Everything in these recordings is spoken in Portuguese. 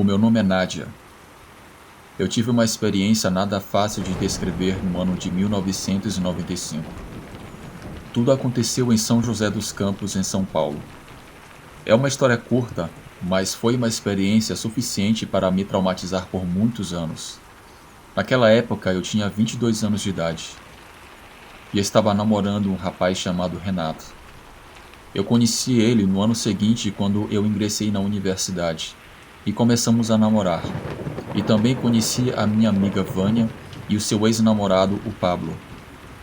meu nome é Nádia. Eu tive uma experiência nada fácil de descrever no ano de 1995. Tudo aconteceu em São José dos Campos, em São Paulo. É uma história curta, mas foi uma experiência suficiente para me traumatizar por muitos anos. Naquela época eu tinha 22 anos de idade e estava namorando um rapaz chamado Renato. Eu conheci ele no ano seguinte quando eu ingressei na universidade e começamos a namorar. E também conheci a minha amiga Vânia e o seu ex-namorado, o Pablo.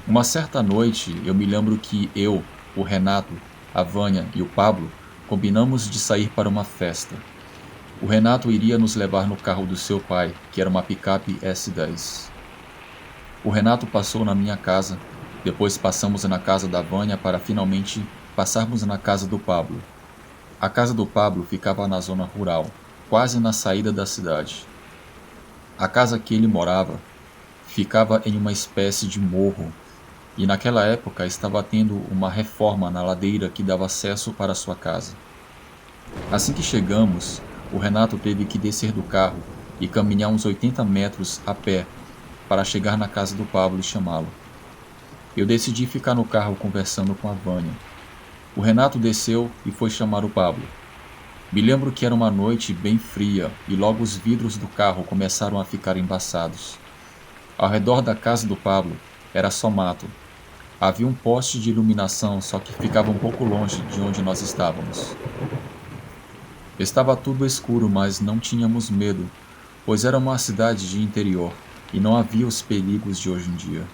Uma certa noite, eu me lembro que eu, o Renato, a Vânia e o Pablo combinamos de sair para uma festa. O Renato iria nos levar no carro do seu pai, que era uma picape S10. O Renato passou na minha casa, depois passamos na casa da Vânia para finalmente passarmos na casa do Pablo. A casa do Pablo ficava na zona rural, quase na saída da cidade. A casa que ele morava ficava em uma espécie de morro e naquela época estava tendo uma reforma na ladeira que dava acesso para sua casa. Assim que chegamos, o Renato teve que descer do carro e caminhar uns 80 metros a pé para chegar na casa do Pablo e chamá-lo. Eu decidi ficar no carro conversando com a Vânia. O Renato desceu e foi chamar o Pablo. Me lembro que era uma noite bem fria e logo os vidros do carro começaram a ficar embaçados. Ao redor da casa do Pablo era só mato. Havia um poste de iluminação, só que ficava um pouco longe de onde nós estávamos. Estava tudo escuro, mas não tínhamos medo, pois era uma cidade de interior e não havia os perigos de hoje em dia.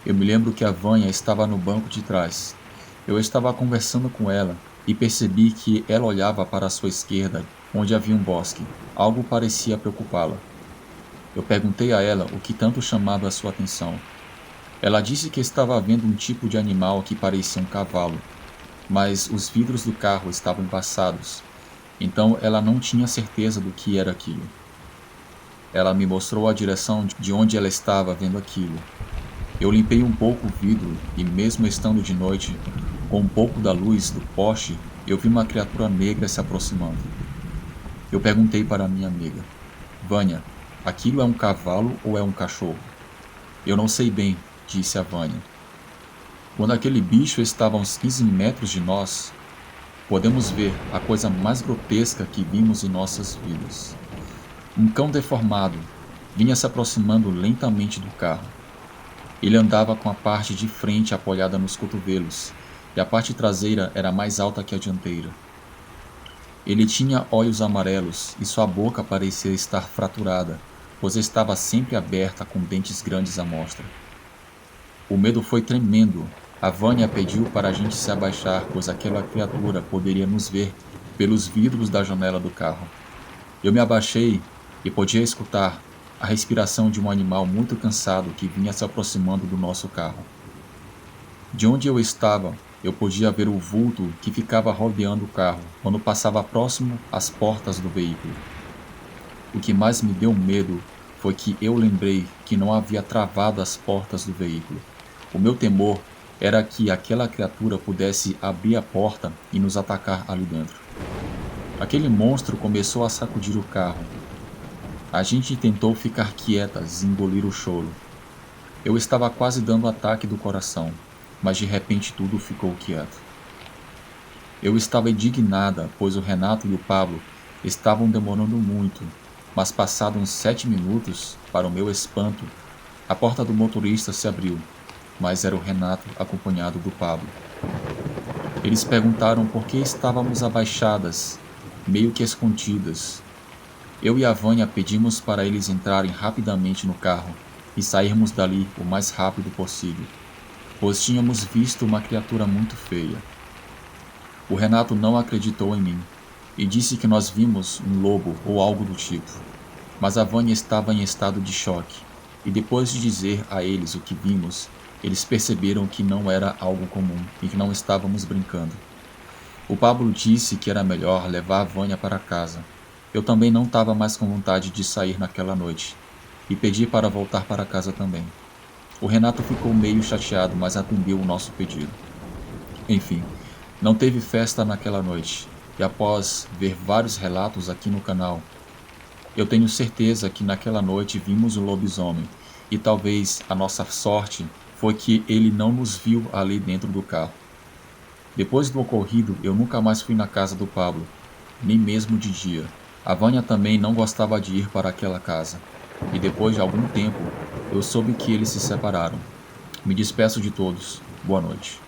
Eu me lembro que a Vânia estava no banco de trás. Eu estava conversando com ela e percebi que ela olhava para a sua esquerda, onde havia um bosque. Algo parecia preocupá-la. Eu perguntei a ela o que tanto chamava a sua atenção. Ela disse que estava vendo um tipo de animal que parecia um cavalo, mas os vidros do carro estavam embaçados, então ela não tinha certeza do que era aquilo. Ela me mostrou a direção de onde ela estava vendo aquilo. Eu limpei um pouco o vidro e, mesmo estando de noite, com um pouco da luz do poste, eu vi uma criatura negra se aproximando. Eu perguntei para minha amiga: Vânia, aquilo é um cavalo ou é um cachorro? Eu não sei bem, disse a Vânia. Quando aquele bicho estava a uns 15 metros de nós, podemos ver a coisa mais grotesca que vimos em nossas vidas. Um cão deformado vinha se aproximando lentamente do carro. Ele andava com a parte de frente apoiada nos cotovelos, e a parte traseira era mais alta que a dianteira. Ele tinha olhos amarelos e sua boca parecia estar fraturada, pois estava sempre aberta com dentes grandes à mostra. O medo foi tremendo. A Vânia pediu para a gente se abaixar, pois aquela criatura poderia nos ver pelos vidros da janela do carro. Eu me abaixei e podia escutar a respiração de um animal muito cansado que vinha se aproximando do nosso carro. De onde eu estava, eu podia ver o vulto que ficava rodeando o carro quando passava próximo às portas do veículo. O que mais me deu medo foi que eu lembrei que não havia travado as portas do veículo. O meu temor era que aquela criatura pudesse abrir a porta e nos atacar ali dentro. Aquele monstro começou a sacudir o carro. A gente tentou ficar quietas e engolir o choro. Eu estava quase dando ataque do coração, mas de repente tudo ficou quieto. Eu estava indignada, pois o Renato e o Pablo estavam demorando muito, mas passados uns 7 minutos, para o meu espanto, a porta do motorista se abriu, mas era o Renato acompanhado do Pablo. Eles perguntaram por que estávamos abaixadas, meio que escondidas. Eu e a Vânia pedimos para eles entrarem rapidamente no carro e sairmos dali o mais rápido possível, pois tínhamos visto uma criatura muito feia. O Renato não acreditou em mim e disse que nós vimos um lobo ou algo do tipo, mas a Vânia estava em estado de choque, e depois de dizer a eles o que vimos, eles perceberam que não era algo comum e que não estávamos brincando. O Pablo disse que era melhor levar a Vânia para casa. Eu também não estava mais com vontade de sair naquela noite, e pedi para voltar para casa também. O Renato ficou meio chateado, mas atendeu o nosso pedido. Enfim, não teve festa naquela noite, e após ver vários relatos aqui no canal, Eu tenho certeza que naquela noite vimos o lobisomem, e talvez a nossa sorte foi que ele não nos viu ali dentro do carro. Depois do ocorrido, eu nunca mais fui na casa do Pablo, nem mesmo de dia. A Vânia também não gostava de ir para aquela casa. E depois de algum tempo, eu soube que eles se separaram. Me despeço de todos. Boa noite.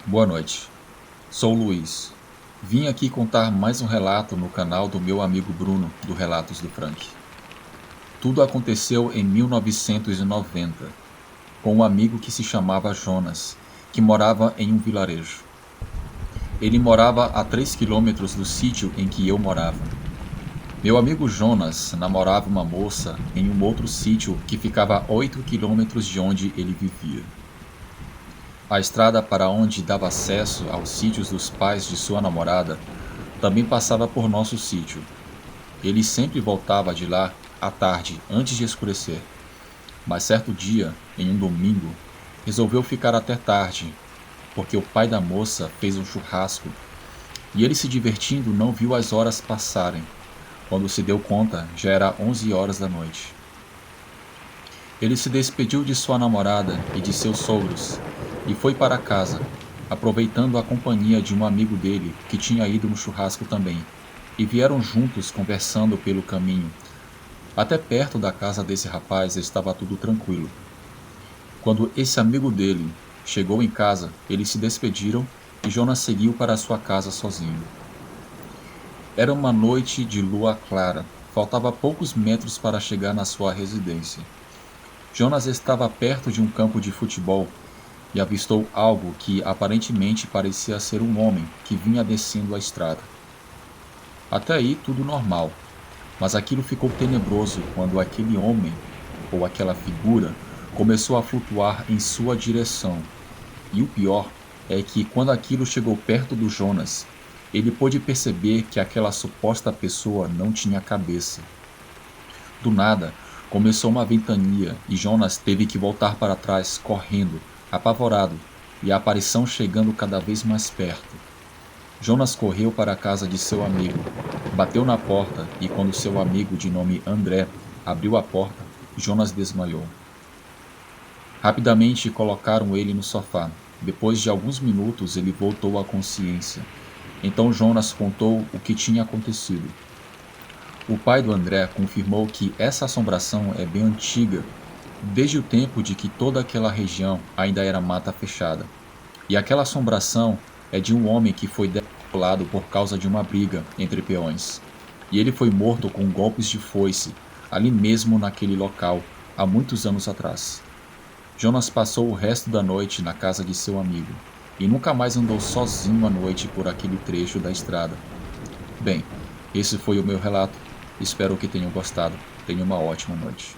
Boa noite. Sou o Luiz. Vim aqui contar mais um relato no canal do meu amigo Bruno, do Relatos do Frank. Tudo aconteceu em 1990, com um amigo que se chamava Jonas, que morava em um vilarejo. Ele morava a 3 quilômetros do sítio em que eu morava. Meu amigo Jonas namorava uma moça em um outro sítio que ficava a 8 quilômetros de onde ele vivia. A estrada para onde dava acesso aos sítios dos pais de sua namorada também passava por nosso sítio. Ele sempre voltava de lá à tarde, antes de escurecer. Mas certo dia, em um domingo, resolveu ficar até tarde, porque o pai da moça fez um churrasco e ele, se divertindo, não viu as horas passarem. Quando se deu conta, já era 11 horas da noite. Ele se despediu de sua namorada e de seus sogros e foi para casa, aproveitando a companhia de um amigo dele que tinha ido no churrasco também, e vieram juntos conversando pelo caminho. Até perto da casa desse rapaz estava tudo tranquilo. Quando esse amigo dele chegou em casa, eles se despediram e Jonas seguiu para sua casa sozinho. Era uma noite de lua clara, faltava poucos metros para chegar na sua residência. Jonas estava perto de um campo de futebol e avistou algo que aparentemente parecia ser um homem que vinha descendo a estrada. Até aí tudo normal, mas aquilo ficou tenebroso quando aquele homem, ou aquela figura, começou a flutuar em sua direção. E o pior é que quando aquilo chegou perto do Jonas, ele pôde perceber que aquela suposta pessoa não tinha cabeça. Do nada, começou uma ventania e Jonas teve que voltar para trás, correndo, apavorado, e a aparição chegando cada vez mais perto. Jonas correu para a casa de seu amigo, bateu na porta e quando seu amigo, de nome André, abriu a porta, Jonas desmaiou. Rapidamente colocaram ele no sofá. Depois de alguns minutos ele voltou à consciência. Então Jonas contou o que tinha acontecido. O pai do André confirmou que essa assombração é bem antiga, desde o tempo de que toda aquela região ainda era mata fechada. E aquela assombração é de um homem que foi degolado por causa de uma briga entre peões. E ele foi morto com golpes de foice, ali mesmo naquele local, há muitos anos atrás. Jonas passou o resto da noite na casa de seu amigo, e nunca mais andou sozinho à noite por aquele trecho da estrada. Bem, esse foi o meu relato. Espero que tenham gostado. Tenha uma ótima noite.